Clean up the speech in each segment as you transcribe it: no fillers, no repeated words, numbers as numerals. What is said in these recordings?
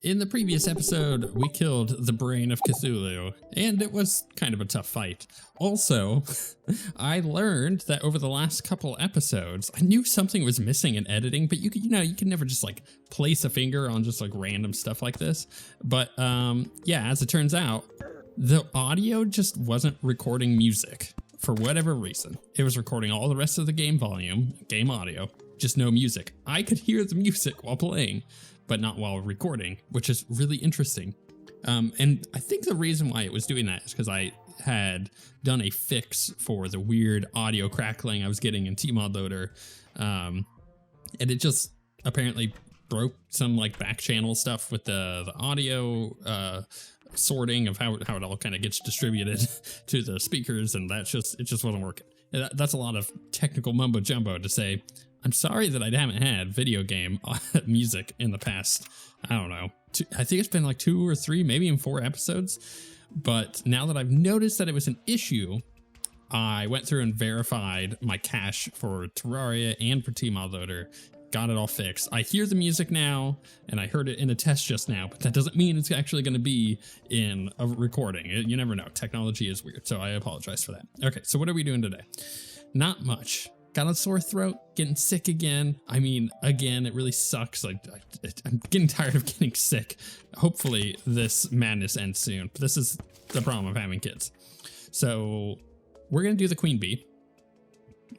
In the previous episode, we killed the brain of Cthulhu, and it was kind of a tough fight. Also, I learned that over the last couple episodes, I knew something was missing in editing, but you can never just like place a finger on just like random stuff like this. But yeah, as it turns out, the audio just wasn't recording music for whatever reason. It was recording all the rest of the game volume, game audio, just no music. I could hear the music while playing, but not while recording, which is really interesting. And I think the reason why it was doing that is because I had done a fix for the weird audio crackling I was getting in tmodloader. And it just apparently broke some like back channel stuff with the audio sorting of how it all kind of gets distributed to the speakers, and it just wasn't working. That's a lot of technical mumbo jumbo to say. I'm sorry that I haven't had video game music in the past, I don't know, I think it's been like 2 or 3, maybe even 4 episodes. But now that I've noticed that it was an issue, I went through and verified my cache for Terraria and for tmodloader, got it all fixed. I hear the music now, and I heard it in a test just now, but that doesn't mean it's actually going to be in a recording. You never know. Technology is weird, so I apologize for that. Okay, so what are we doing today? Not much. Got a sore throat, getting sick again. I mean, again, it really sucks. Like, I'm getting tired of getting sick. Hopefully this madness ends soon. But this is the problem of having kids. So we're going to do the queen bee.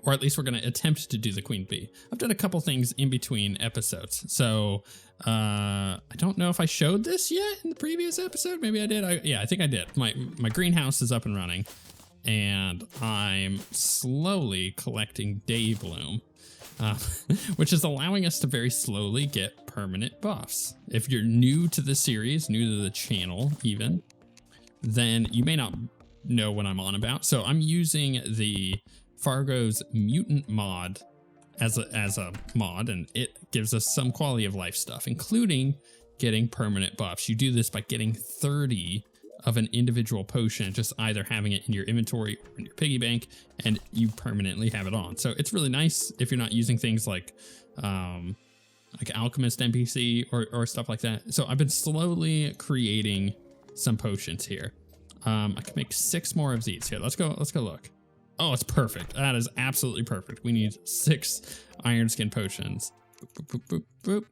Or at least we're going to attempt to do the queen bee. I've done a couple things in between episodes. So I don't know if I showed this yet in the previous episode. Maybe I did. Yeah, I think I did. My greenhouse is up and running. And I'm slowly collecting day bloom, which is allowing us to very slowly get permanent buffs. If you're new to the series, new to the channel even, then you may not know what I'm on about. So I'm using the Fargo's mutant mod as a mod, and it gives us some quality of life stuff, including getting permanent buffs. You do this by getting 30 of an individual potion, just either having it in your inventory or in your piggy bank, and you permanently have it on. So it's really nice if you're not using things like alchemist NPC or stuff like that. So I've been slowly creating some potions here. I can make 6 more of these here. Let's go look. Oh, it's perfect. That is absolutely perfect. We need 6 iron skin potions. Boop, boop, boop, boop.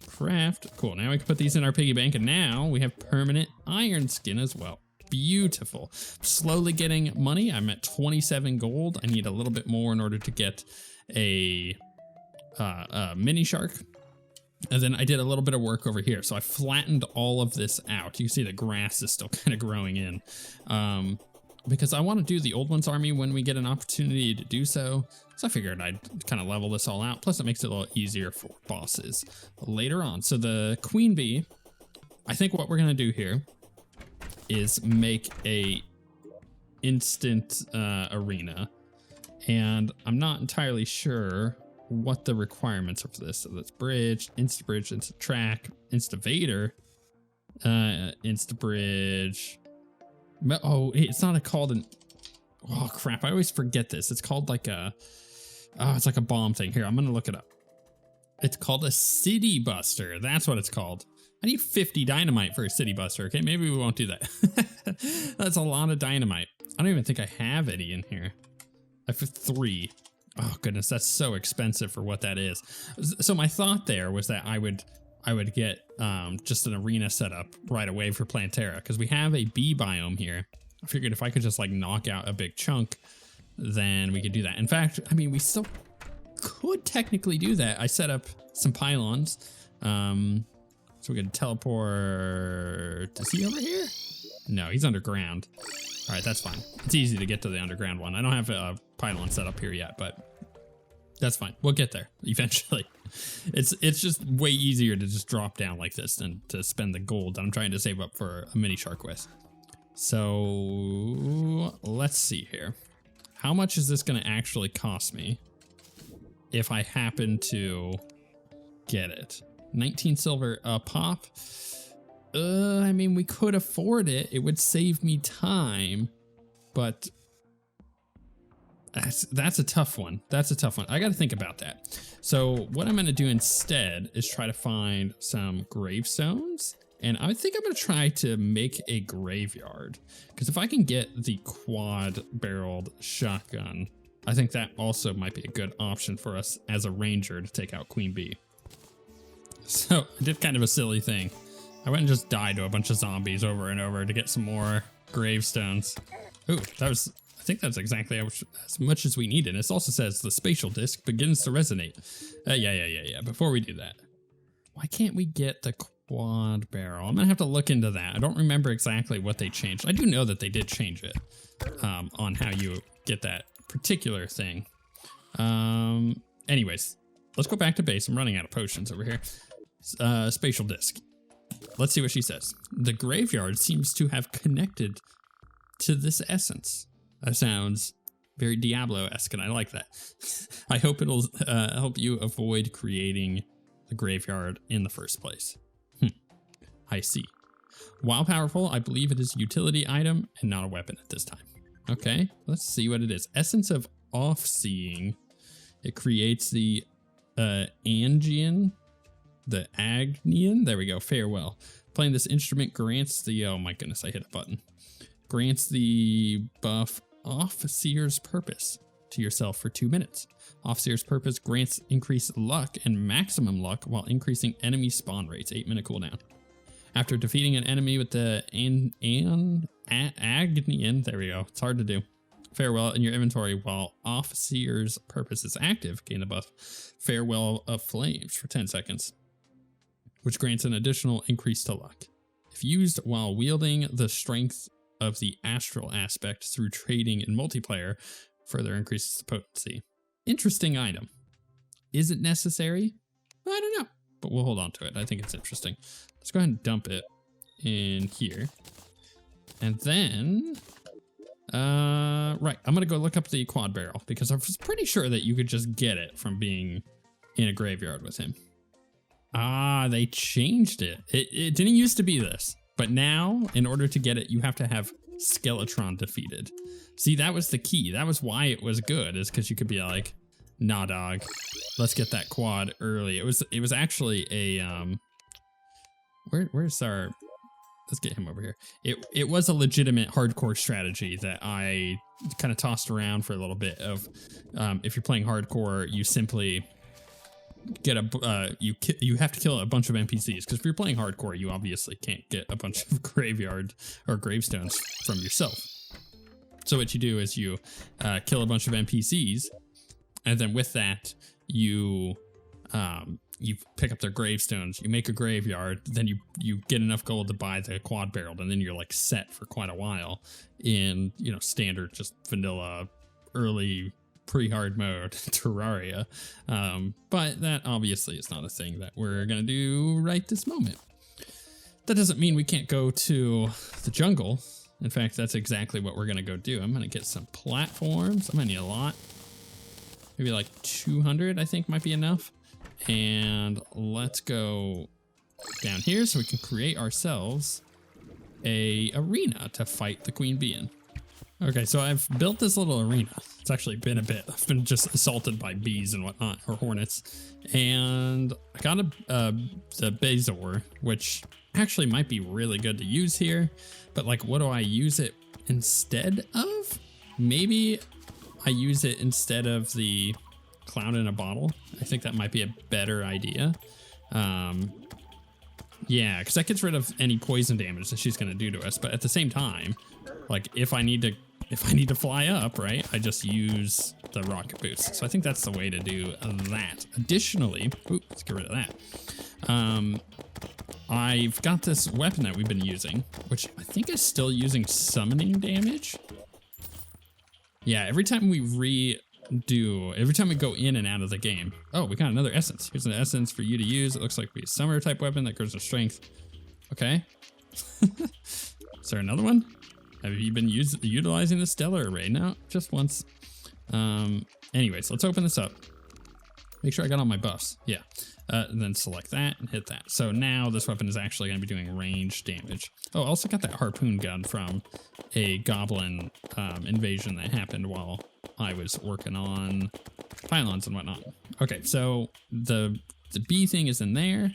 Craft. Cool. Now we can put these in our piggy bank, and now we have permanent iron skin as well. Beautiful. Slowly getting money. I'm at 27 gold. I need a little bit more in order to get a mini shark. And then I did a little bit of work over here. So I flattened all of this out. You can see the grass is still kind of growing in. Because I want to do the old ones army when we get an opportunity to do so. So I figured I'd kind of level this all out. Plus it makes it a little easier for bosses later on. So the queen bee, I think what we're going to do here is make a instant arena. And I'm not entirely sure what the requirements are for this. So that's bridge, insta track, insta-vader, insta-bridge. Oh, it's not called an... Oh, crap. I always forget this. It's called like a... Oh, it's like a bomb thing. Here, I'm going to look it up. It's called a city buster. That's what it's called. I need 50 dynamite for a city buster. Okay, maybe we won't do that. That's a lot of dynamite. I don't even think I have any in here. I have 3. Oh, goodness. That's so expensive for what that is. So my thought there was that I would get just an arena set up right away for Terraria, because we have a bee biome here. I figured if I could just like knock out a big chunk, then we could do that. In fact, I mean, we still could technically do that. I set up some pylons. So we could teleport. Is he over here? No, he's underground. All right, that's fine. It's easy to get to the underground one. I don't have a pylon set up here yet, but that's fine. We'll get there eventually. It's just way easier to just drop down like this than to spend the gold that I'm trying to save up for a mini shark with. So let's see here. How much is this going to actually cost me if I happen to get it? 19 silver a pop. I mean, we could afford it. It would save me time, but That's a tough one. That's a tough one. I got to think about that. So what I'm going to do instead is try to find some gravestones. And I think I'm going to try to make a graveyard. Because if I can get the quad-barreled shotgun, I think that also might be a good option for us as a ranger to take out Queen Bee. So I did kind of a silly thing. I went and just died to a bunch of zombies over and over to get some more gravestones. Ooh, I think that's exactly as much as we needed. It also says the spatial disc begins to resonate. Yeah. Before we do that, why can't we get the quad barrel? I'm gonna have to look into that. I don't remember exactly what they changed. I do know that they did change it on how you get that particular thing. Anyways, let's go back to base. I'm running out of potions over here. Spatial disc. Let's see what she says. The graveyard seems to have connected to this essence. That sounds very Diablo-esque, and I like that. I hope it'll help you avoid creating the graveyard in the first place. I see. While powerful, I believe it is a utility item and not a weapon at this time. Okay, let's see what it is. Essence of Off-Seeing. It creates the Angian, the Agnian. There we go, farewell. Playing this instrument grants the, oh my goodness, I hit a button. Grants the buff Off-Seer's Purpose to yourself for 2 minutes. Off-Seer's Purpose grants increased luck and maximum luck while increasing enemy spawn rates. 8-minute cooldown. After defeating an enemy with the Agnian, there we go, it's hard to do. Farewell in your inventory while Off-Seer's Purpose is active. Gain the buff Farewell of Flames for 10 seconds, which grants an additional increase to luck. If used while wielding the strength of the astral aspect through trading in multiplayer, further increases the potency. Interesting item. Is it necessary? I don't know, but we'll hold on to it. I think it's interesting. Let's go ahead and dump it in here. And then, right, I'm gonna go look up the quad barrel because I was pretty sure that you could just get it from being in a graveyard with him. Ah, they changed it. It didn't used to be this. But now, in order to get it, you have to have Skeletron defeated. See, that was the key. That was why it was good, is because you could be like, nah, dog, let's get that quad early. It was actually a, where's our, let's get him over here. It was a legitimate hardcore strategy that I kind of tossed around for a little bit of, if you're playing hardcore, you simply get you have to kill a bunch of NPCs, because if you're playing hardcore, you obviously can't get a bunch of graveyard or gravestones from yourself. So what you do is you kill a bunch of NPCs, and then with that you pick up their gravestones, you make a graveyard, then you get enough gold to buy the quad barrel, and then you're like set for quite a while in, you know, standard just vanilla early pre-hard mode Terraria, but that obviously is not a thing that we're gonna do right this moment. That doesn't mean we can't go to the jungle. In fact, that's exactly what we're gonna go do. I'm gonna get some platforms. I'm gonna need a lot, maybe like 200 I think might be enough, and let's go down here so we can create ourselves a arena to fight the Queen Bee in. Okay, so I've built this little arena. It's actually been a bit. I've been just assaulted by bees and whatnot, or hornets. And I got the Bazor, which actually might be really good to use here. But like, what do I use it instead of? Maybe I use it instead of the clown in a bottle. I think that might be a better idea. Yeah, because that gets rid of any poison damage that she's gonna do to us. But at the same time, like if I need to fly up, right, I just use the rocket boost. So I think that's the way to do that. Additionally, let's get rid of that. I've got this weapon that we've been using, which I think is still using summoning damage. Yeah, every time we go in and out of the game. Oh, we got another essence. Here's an essence for you to use. It looks like a summoner type weapon that grows in strength. Okay. Is there another one? Have you been utilizing the stellar array? No, just once. Anyways, let's open this up. Make sure I got all my buffs. Yeah. And then select that and hit that. So now this weapon is actually going to be doing range damage. Oh, I also got that harpoon gun from a goblin invasion that happened while I was working on pylons and whatnot. Okay, so the bee thing is in there.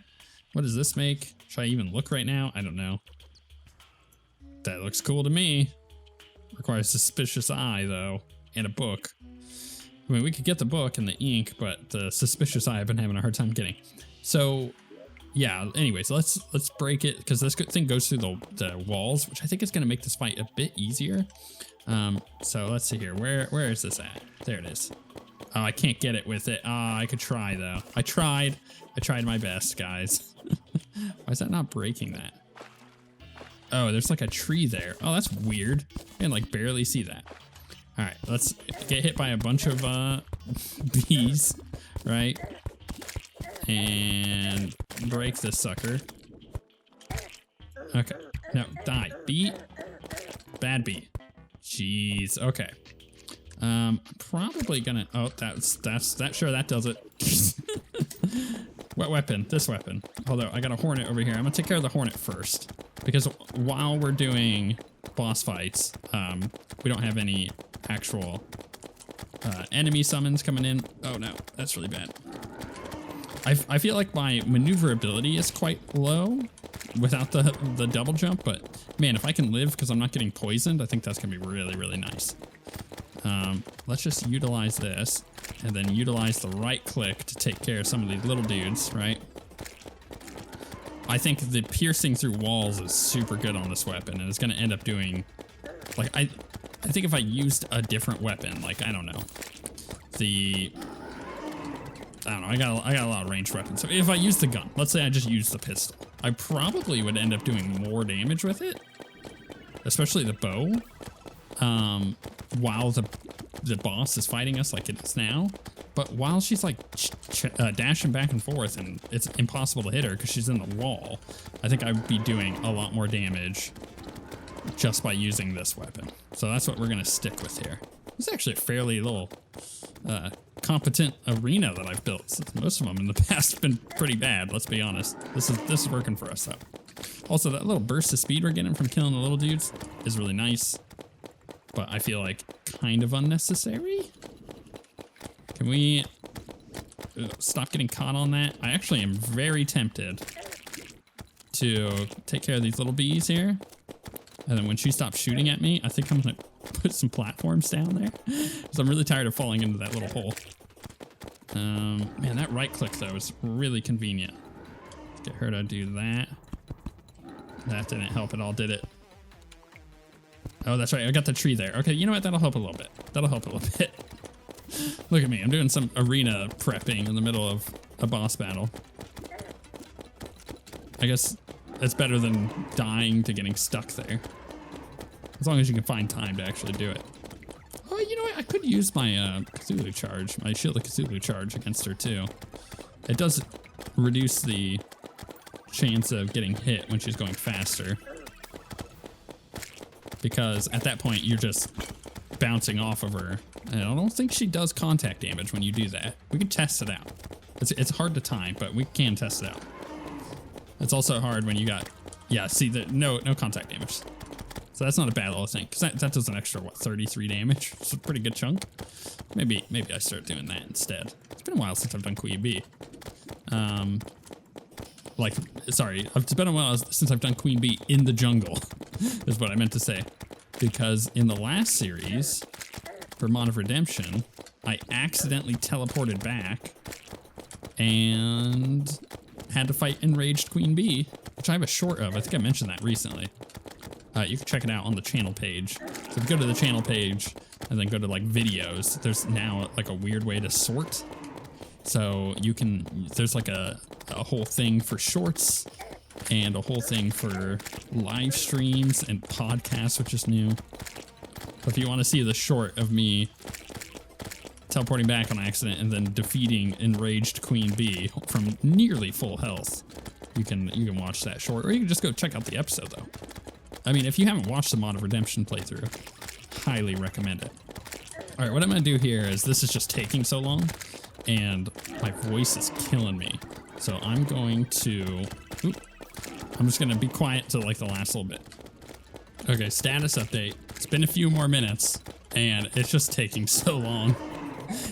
What does this make? Should I even look right now? I don't know. That looks cool to me. Requires suspicious eye though, and a book. I mean, we could get the book and the ink, but the suspicious eye I've been having a hard time getting. So, yeah. Anyways, let's break it because this thing goes through the walls, which I think is going to make this fight a bit easier. So let's see here. Where is this at? There it is. Oh, I can't get it with it. I could try though. I tried my best, guys. Why is that not breaking that? Oh, there's like a tree there. Oh, that's weird. I can like barely see that. All right, let's get hit by a bunch of bees, right? And break this sucker. Okay, no, die. Bee, bad bee. Jeez, okay. Probably gonna, oh, sure, that does it. What weapon? This weapon. Although I got a hornet over here. I'm gonna take care of the hornet first. Because while we're doing boss fights, we don't have any actual enemy summons coming in. Oh no, that's really bad. I feel like my maneuverability is quite low without the double jump, but man, if I can live because I'm not getting poisoned, I think that's gonna be really, really nice. Let's just utilize this and then utilize the right click to take care of some of these little dudes, right? I think the piercing through walls is super good on this weapon, and it's going to end up doing, like, I think if I used a different weapon, like, I don't know, I got a lot of ranged weapons. So if I used the gun, let's say I just used the pistol, I probably would end up doing more damage with it, especially the bow, while the boss is fighting us like it is now. But while she's like dashing back and forth and it's impossible to hit her because she's in the wall, I think I would be doing a lot more damage just by using this weapon. So that's what we're going to stick with here. It's actually a fairly little competent arena that I've built. Since most of them in the past have been pretty bad, let's be honest. This is working for us though. Also, that little burst of speed we're getting from killing the little dudes is really nice, but I feel like kind of unnecessary. Can we stop getting caught on that? I actually am very tempted to take care of these little bees here. And then when she stops shooting at me, I think I'm gonna put some platforms down there. Because I'm really tired of falling into that little hole. Man, that right click though is really convenient. Let's get her to do that. That didn't help at all, did it? Oh, that's right, I got the tree there. Okay, you know what, that'll help a little bit. That'll help a little bit. Look at me, I'm doing some arena prepping in the middle of a boss battle. I guess it's better than dying to getting stuck there. As long as you can find time to actually do it. Oh, you know what, I could use my Cthulhu charge, my Shield of Cthulhu charge against her too. It does reduce the chance of getting hit when she's going faster. Because at that point, you're just bouncing off of her. And I don't think she does contact damage when you do that. We can test it out. It's hard to time, but we can test it out. It's also hard when you got, yeah, see, no contact damage. So that's not a bad little thing, because that does an extra, what, 33 damage? It's a pretty good chunk. Maybe I start doing that instead. It's been a while since I've done Queen Bee. It's been a while since I've done Queen Bee in the jungle, is what I meant to say. Because in the last series, for Mod of Redemption, I accidentally teleported back and had to fight Enraged Queen Bee, which I have a short of. I think I mentioned that recently. You can check it out on the channel page. So if you go to the channel page and then go to like videos, there's now like a weird way to sort. So you can, there's like a whole thing for shorts and a whole thing for live streams and podcasts, which is new. So if you want to see the short of me teleporting back on accident and then defeating Enraged Queen Bee from nearly full health, you can watch that short, or you can just go check out the episode though. I mean, if you haven't watched the Mod of Redemption playthrough, highly recommend it. All right, what I'm gonna do here is, this is just taking so long and my voice is killing me. So I'm going to, I'm just gonna be quiet till like the last little bit. Okay, status update. It's been a few more minutes and it's just taking so long.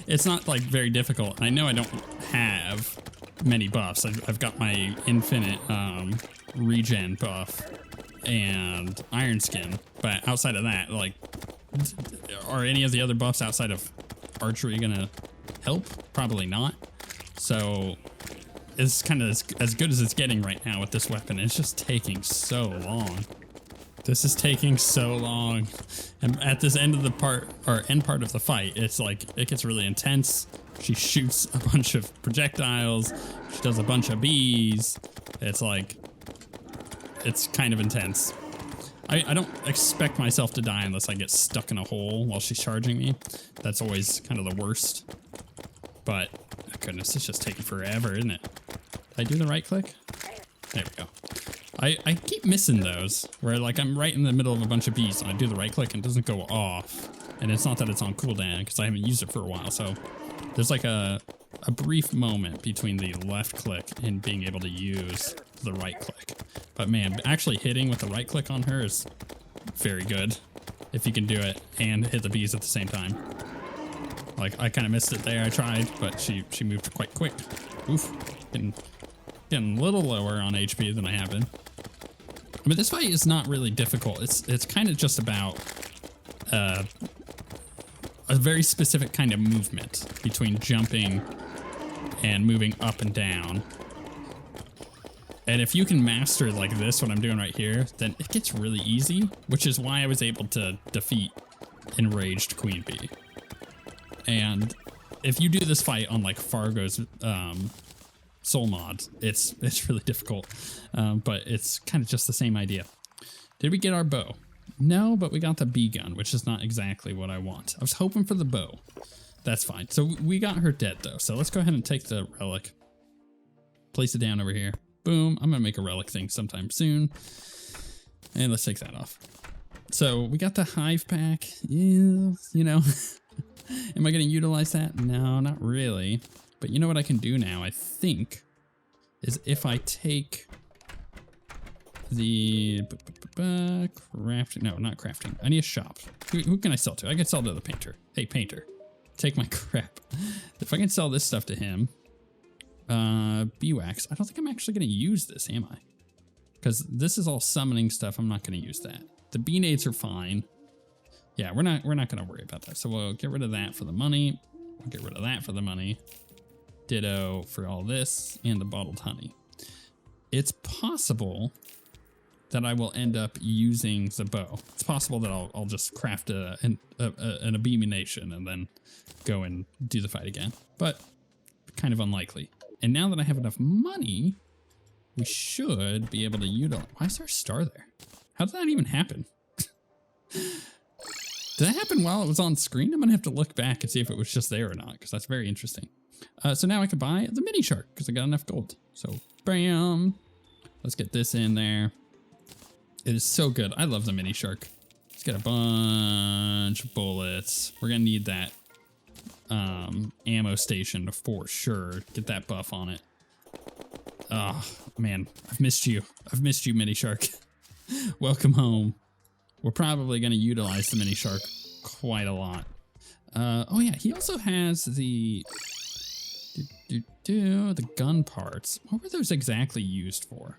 It's not like very difficult. I know I don't have many buffs. I've got my infinite regen buff and iron skin, but outside of that, like, are any of the other buffs outside of archery gonna help? Probably not. So it's kind of as good as it's getting right now with this weapon. It's just taking so long. This is taking so long. And at this end of the part, or end part of the fight, it's like, it gets really intense. She shoots a bunch of projectiles. She does a bunch of bees. It's like, it's kind of intense. I don't expect myself to die unless I get stuck in a hole while she's charging me. That's always kind of the worst. But, oh goodness, it's just taking forever, isn't it? Did I do the right click? There we go. I keep missing those, where like I'm right in the middle of a bunch of bees and I do the right click and it doesn't go off. And it's not that it's on cooldown, because I haven't used it for a while, so there's like a brief moment between the left click and being able to use the right click. But man, actually hitting with the right click on her is very good, if you can do it and hit the bees at the same time. Like, I kind of missed it there. I tried, but she moved quite quick. Oof. Getting a little lower on HP than I have been. But this fight is not really difficult. It's kind of just about a very specific kind of movement between jumping and moving up and down. And if you can master like this, what I'm doing right here, then it gets really easy, which is why I was able to defeat Enraged Queen Bee. And if you do this fight on like Fargo's soul mod, it's really difficult, but it's kind of just the same idea. Did we get our bow? No, but we got the bee gun, which is not exactly what I want. I was hoping for the bow. That's fine. So we got her dead though. So let's go ahead and take the relic, place it down over here. Boom. I'm gonna make a relic thing sometime soon, and let's take that off. So we got the hive pack. Yeah, you know. Am I gonna utilize that? No, not really. But you know what I can do now, I think, is if I take the crafting, no, not crafting. I need a shop. Who can I sell to? I can sell to the painter. Hey, painter, take my crap. If I can sell this stuff to him, bee wax. I don't think I'm actually gonna use this, am I? Because this is all summoning stuff. I'm not gonna use that. The bee nades are fine. Yeah, we're not gonna worry about that. So we'll get rid of that for the money. We'll get rid of that for the money. Ditto for all this and the bottled honey. It's possible that I will end up using the bow. It's possible that I'll just craft an abomination and then go and do the fight again, but kind of unlikely. And now that I have enough money, we should be able to utilize. Why is there a star there? How did that even happen? Did that happen while it was on screen? I'm gonna have to look back and see if it was just there or not, because that's very interesting. So now I can buy the mini shark because I got enough gold. So bam, let's get this in there. It is so good. I love the mini shark. Let's get a bunch of bullets. We're gonna need that ammo station for sure. Get that buff on it. Oh man, I've missed you. I've missed you, mini shark. Welcome home. We're probably gonna utilize the mini shark quite a lot. Oh yeah, he also has the gun parts. What were those exactly used for?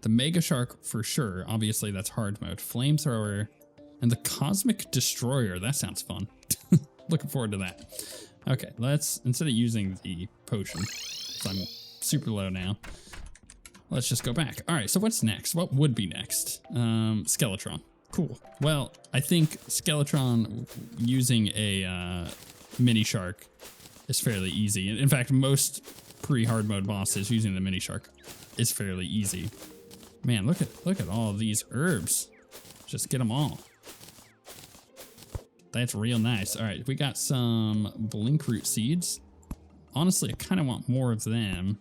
The Mega Shark for sure. Obviously that's hard mode. Flamethrower and the Cosmic Destroyer. That sounds fun. Looking forward to that. Okay, let's, instead of using the potion, because I'm super low now, let's just go back. All right, so what's next? What would be next? Skeletron. Cool. Well, I think Skeletron using a mini shark is fairly easy. In fact, most pre-hard mode bosses using the mini shark is fairly easy. Man, look at all these herbs. Just get them all. That's real nice. All right, we got some blink root seeds. Honestly, I kind of want more of them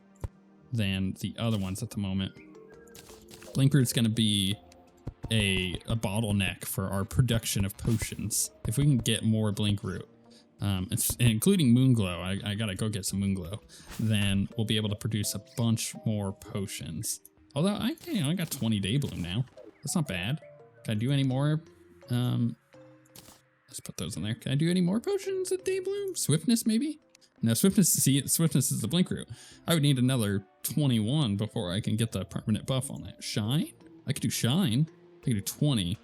than the other ones at the moment. Blink root's gonna be a bottleneck for our production of potions. If we can get more blink root, including Moonglow. I gotta go get some Moonglow. Then we'll be able to produce a bunch more potions. Although I got 20 day bloom now. That's not bad. Can I do any more? Let's put those in there. Can I do any more potions at day bloom? Swiftness maybe? No, swiftness. See, swiftness is the blink root. I would need another 21 before I can get the permanent buff on that. Shine? I could do shine. I could do 20.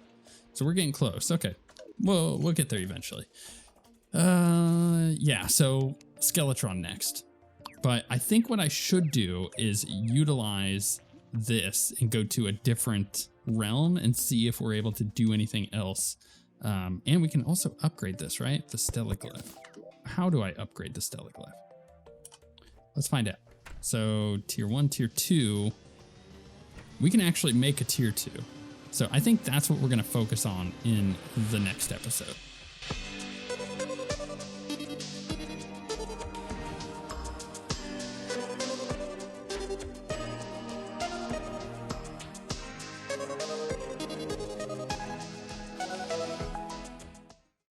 So we're getting close. Okay. Well, we'll get there eventually. Yeah, so Skeletron next. But I think what I should do is utilize this and go to a different realm and see if we're able to do anything else. And we can also upgrade this, right? The Stelliglyph. How do I upgrade the Stelliglyph? Let's find out. So tier 1, tier 2. We can actually make a tier 2. So I think that's what we're going to focus on in the next episode.